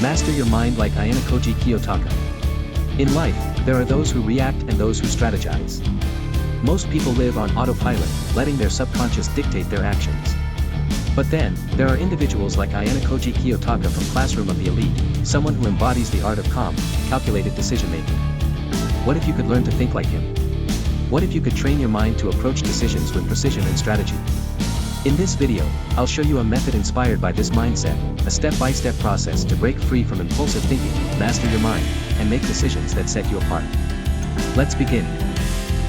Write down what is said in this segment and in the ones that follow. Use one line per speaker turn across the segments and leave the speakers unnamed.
Master your mind like Ayanokoji Kiyotaka. In life, there are those who react and those who strategize. Most people live on autopilot, letting their subconscious dictate their actions. But then, there are individuals like Ayanokoji Kiyotaka from Classroom of the Elite, someone who embodies the art of calm, calculated decision-making. What if you could learn to think like him? What if you could train your mind to approach decisions with precision and strategy? In this video, I'll show you a method inspired by this mindset, a step-by-step process to break free from impulsive thinking, master your mind, and make decisions that set you apart. Let's begin.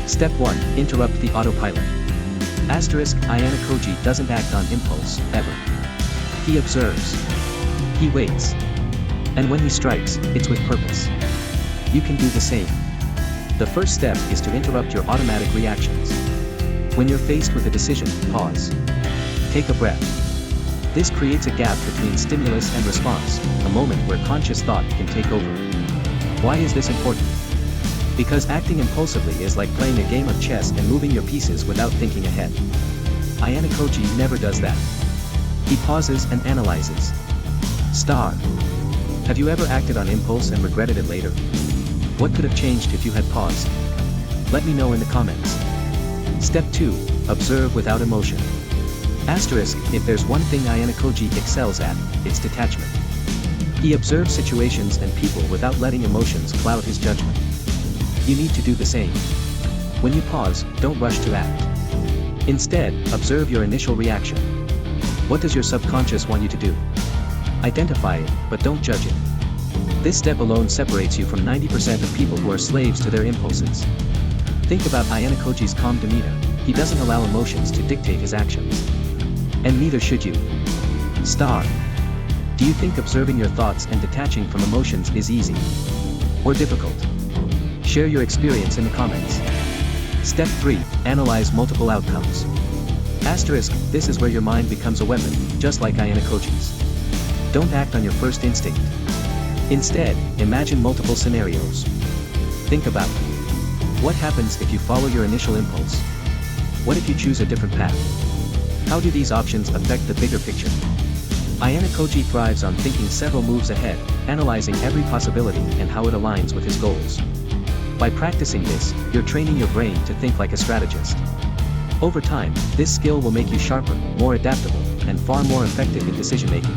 Step 1. Interrupt the autopilot. Ayanokoji doesn't act on impulse, ever. He observes. He waits. And when he strikes, it's with purpose. You can do the same. The first step is to interrupt your automatic reactions. When you're faced with a decision, pause. Take a breath. This creates a gap between stimulus and response, a moment where conscious thought can take over. Why is this important? Because acting impulsively is like playing a game of chess and moving your pieces without thinking ahead. Ayanokoji never does that. He pauses and analyzes. Have you ever acted on impulse and regretted it later? What could have changed if you had paused? Let me know in the comments. Step 2. Observe without emotion. If there's one thing Ayanokoji excels at, it's detachment. He observes situations and people without letting emotions cloud his judgment. You need to do the same. When you pause, don't rush to act. Instead, observe your initial reaction. What does your subconscious want you to do? Identify it, but don't judge it. This step alone separates you from 90% of people who are slaves to their impulses. Think about Ayanokoji's calm demeanor. He doesn't allow emotions to dictate his actions. And neither should you. Do you think observing your thoughts and detaching from emotions is easy? Or difficult? Share your experience in the comments. Step 3. Analyze multiple outcomes. This is where your mind becomes a weapon, just like Ayanokoji's. Don't act on your first instinct. Instead, imagine multiple scenarios. Think about what happens if you follow your initial impulse? What if you choose a different path? How do these options affect the bigger picture? Ayanokoji thrives on thinking several moves ahead, analyzing every possibility and how it aligns with his goals. By practicing this, you're training your brain to think like a strategist. Over time, this skill will make you sharper, more adaptable, and far more effective in decision-making.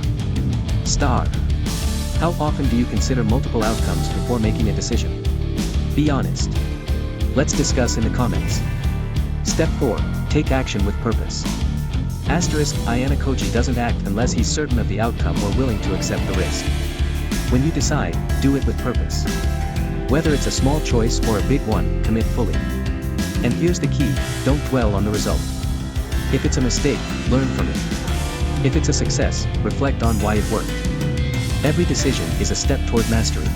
How often do you consider multiple outcomes before making a decision? Be honest. Let's discuss in the comments. Step 4. Take action with purpose. Ayanokoji doesn't act unless he's certain of the outcome or willing to accept the risk. When you decide, do it with purpose. Whether it's a small choice or a big one, commit fully. And here's the key, don't dwell on the result. If it's a mistake, learn from it. If it's a success, reflect on why it worked. Every decision is a step toward mastery.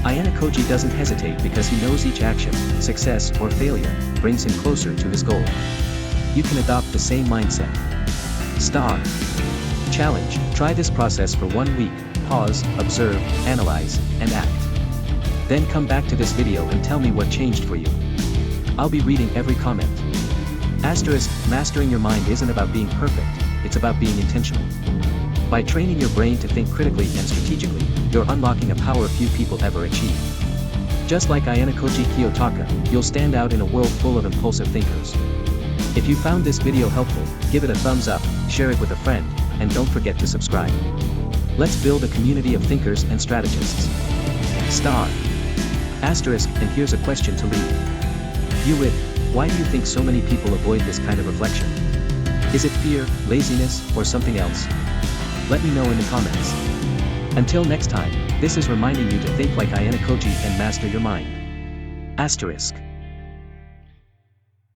Ayanokoji doesn't hesitate because he knows each action, success or failure, brings him closer to his goal. You can adopt the same mindset. Challenge. Try this process for 1 week, pause, observe, analyze, and act. Then come back to this video and tell me what changed for you. I'll be reading every comment. Mastering your mind isn't about being perfect, it's about being intentional. By training your brain to think critically and strategically, you're unlocking a power few people ever achieve. Just like Ayanokoji Kiyotaka, you'll stand out in a world full of impulsive thinkers. If you found this video helpful, give it a thumbs up, share it with a friend, and don't forget to subscribe. Let's build a community of thinkers and strategists. And here's a question to leave. Why do you think so many people avoid this kind of reflection? Is it fear, laziness, or something else? Let me know in the comments. Until next time, this is reminding you to think like Ayanokoji and master your mind.